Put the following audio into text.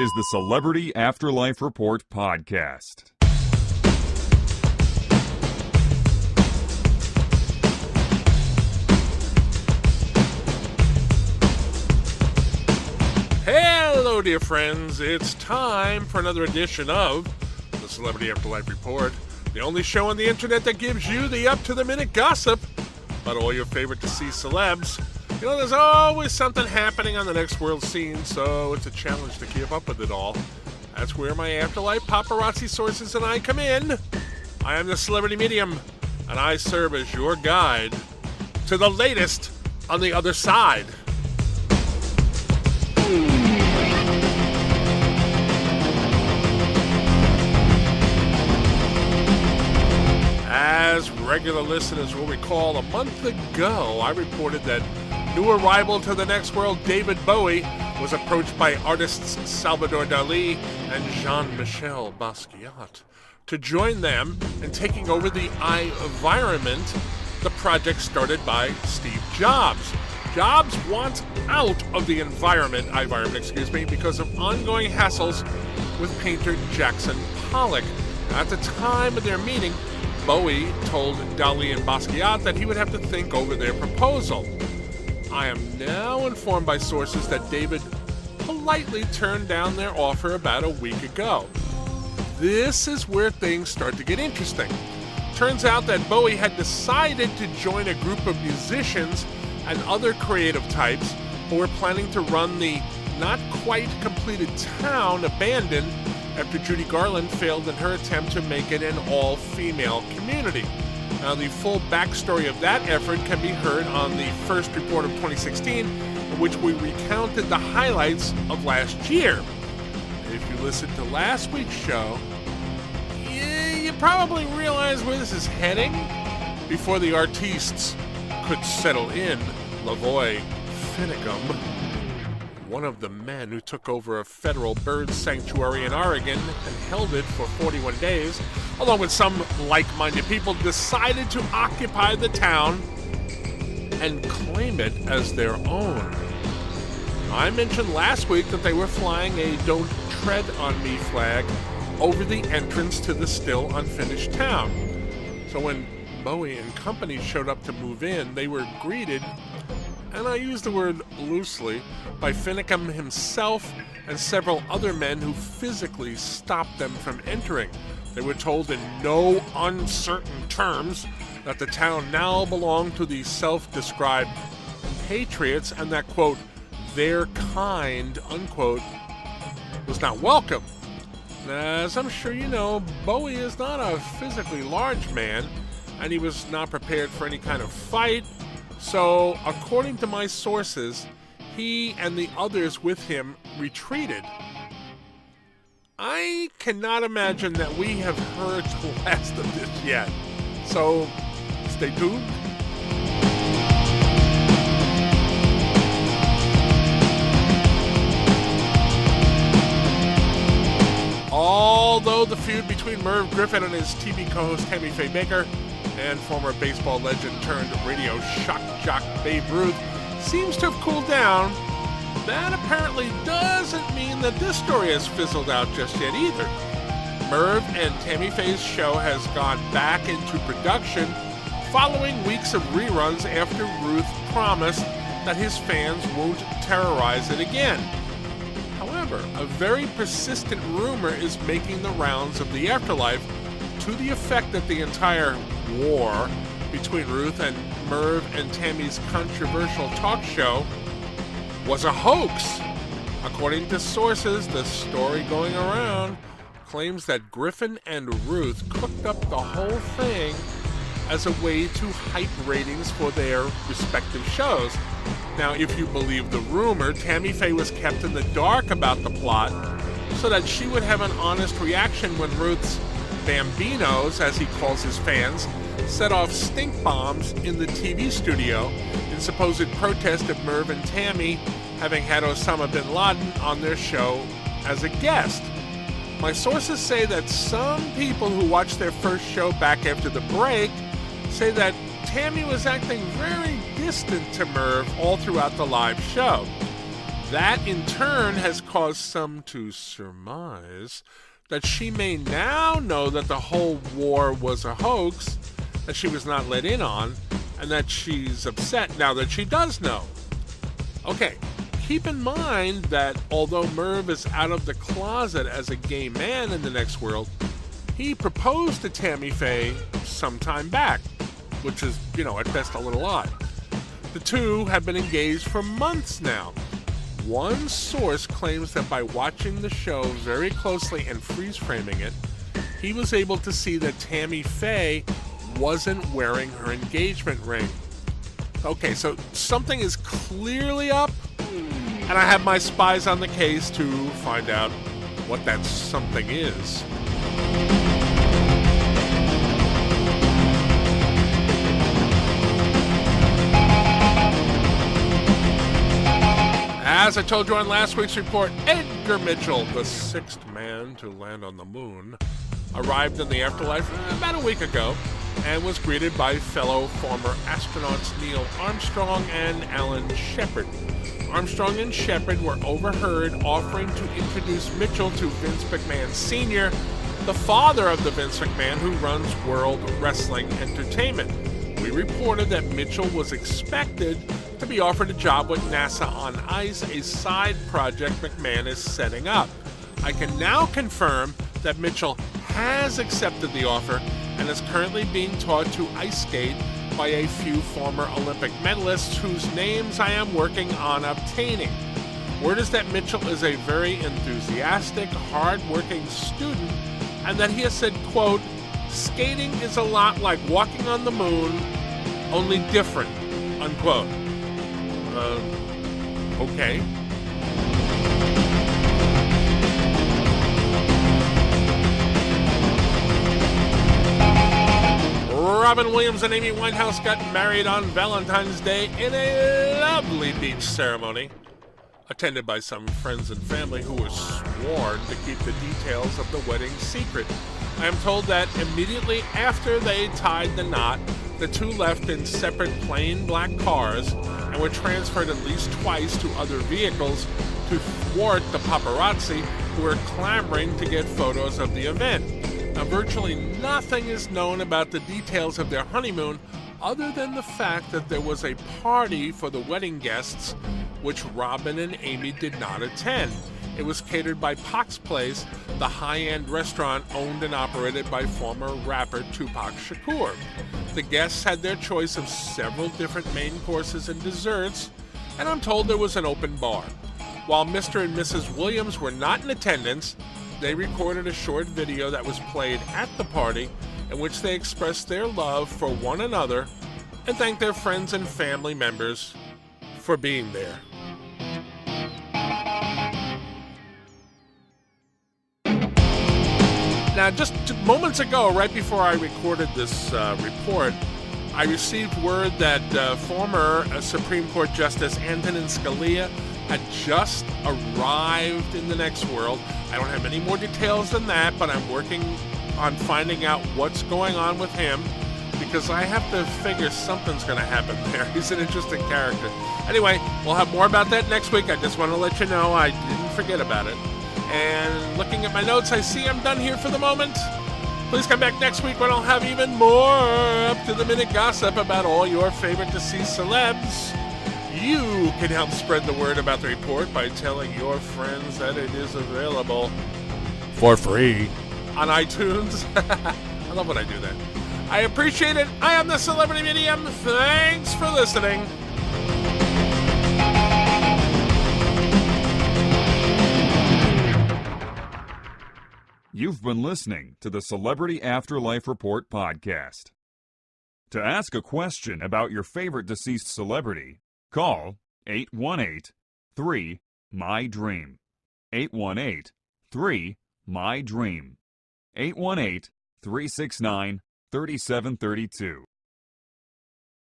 is the Celebrity Afterlife Report podcast. Hello, dear friends. It's time for another edition of the Celebrity Afterlife Report, the only show on the internet that gives you the up-to-the-minute gossip about all your favorite deceased celebs. You know, there's always something happening on the next world scene, so it's a challenge to keep up with it all. That's where my Afterlife paparazzi sources and I come in. I am the celebrity medium, and I serve as your guide to the latest on the other side. As regular listeners will recall, a month ago I reported that new arrival to the next world, David Bowie, was approached by artists Salvadore Dali and Jean-Michel Basquiat to join them in taking over the iVironment, the project started by Steve Jobs. Jobs wants out of the iVironment, because of ongoing hassles with painter Jackson Pollock. At the time of their meeting, Bowie told Dali and Basquiat that he would have to think over their proposal. I am now informed by sources that David politely turned down their offer about a week ago. This is where things start to get interesting. Turns out that Bowie had decided to join a group of musicians and other creative types who were planning to run the not quite completed town abandoned after Judy Garland failed in her attempt to make it an all-female community. Now, the full backstory of that effort can be heard on the first report of 2016, in which we recounted the highlights of last year. If you listened to last week's show, you probably realize where this is heading before the artistes could settle in. Lavoy Finicum, one of the men who took over a federal bird sanctuary in Oregon and held it for 41 days, along with some like-minded people, decided to occupy the town and claim it as their own. I mentioned last week that they were flying a "Don't Tread on Me" flag over the entrance to the still unfinished town. So when Bowie and company showed up to move in, they were greeted, and I use the word loosely, by Finicum himself and several other men who physically stopped them from entering. They were told in no uncertain terms that the town now belonged to the self-described patriots and that, quote, their kind, unquote, was not welcome. As I'm sure you know, Bowie is not a physically large man, and he was not prepared for any kind of fight. So, according to my sources, he and the others with him retreated. I cannot imagine that we have heard the last of this yet. So, stay tuned. Although the feud between Merv Griffin and his TV co-host Tammy Faye Bakker and former baseball legend turned radio shock jock Babe Ruth seems to have cooled down, that apparently doesn't mean that this story has fizzled out just yet either. Merv and Tammy Faye's show has gone back into production following weeks of reruns after Ruth promised that his fans won't terrorize it again. However, a very persistent rumor is making the rounds of the afterlife to the effect that the entire war between Ruth and Merv and Tammy's controversial talk show was a hoax. According to sources, the story going around claims that Griffin and Ruth cooked up the whole thing as a way to hype ratings for their respective shows. Now, if you believe the rumor, Tammy Faye was kept in the dark about the plot so that she would have an honest reaction when Ruth's Bambinos, as he calls his fans, set off stink bombs in the TV studio in supposed protest of Merv and Tammy having had Osama bin Laden on their show as a guest. My sources say that some people who watched their first show back after the break say that Tammy was acting very distant to Merv all throughout the live show. That in turn has caused some to surmise that she may now know that the whole war was a hoax, that she was not let in on, and that she's upset now that she does know. Okay, keep in mind that although Merv is out of the closet as a gay man in the next world, he proposed to Tammy Faye some time back, which is, at best a little odd. The two have been engaged for months now. One source claims that by watching the show very closely and freeze-framing it, he was able to see that Tammy Faye wasn't wearing her engagement ring. Okay, so something is clearly up, and I have my spies on the case to find out what that something is. As I told you on last week's report, Edgar Mitchell, the sixth man to land on the moon, arrived in the afterlife about a week ago and was greeted by fellow former astronauts Neil Armstrong and Alan Shepard. Armstrong and Shepard were overheard offering to introduce Mitchell to Vince McMahon Sr, the father of the Vince McMahon who runs World Wrestling Entertainment. We reported that Mitchell was expected to be offered a job with NASA on Ice, a side project McMahon is setting up. I can now confirm that Mitchell has accepted the offer and is currently being taught to ice skate by a few former Olympic medalists whose names I am working on obtaining. Word is that Mitchell is a very enthusiastic, hard-working student, and that he has said, quote, "Skating is a lot like walking on the moon, only different," unquote. Okay. Robin Williams and Amy Winehouse got married on Valentine's Day in a lovely beach ceremony, attended by some friends and family who were sworn to keep the details of the wedding secret. I am told that immediately after they tied the knot, the two left in separate plain black cars and were transferred at least twice to other vehicles to thwart the paparazzi who were clamoring to get photos of the event. Now, virtually nothing is known about the details of their honeymoon other than the fact that there was a party for the wedding guests, which Robin and Amy did not attend. It was catered by Pac's Place, the high-end restaurant owned and operated by former rapper Tupac Shakur. The guests had their choice of several different main courses and desserts, and I'm told there was an open bar. While Mr. and Mrs. Williams were not in attendance, they recorded a short video that was played at the party in which they expressed their love for one another and thanked their friends and family members for being there. Now, just moments ago, right before I recorded this report, I received word that former Supreme Court Justice Antonin Scalia had just arrived in the next world. I don't have any more details than that, but I'm working on finding out what's going on with him because I have to figure something's going to happen there. He's an interesting character. Anyway, we'll have more about that next week. I just want to let you know I didn't forget about it. And looking at my notes, I see I'm done here for the moment. Please come back next week when I'll have even more up-to-the-minute gossip about all your favorite deceased celebs. You can help spread the word about the report by telling your friends that it is available for free on iTunes. I love when I do that. I appreciate it. I am the Celebrity Medium. Thanks for listening. You've been listening to the Celebrity Afterlife Report podcast. To ask a question about your favorite deceased celebrity, call 818-3-MY-DREAM. 818-3-MY-DREAM. 818-369-3732.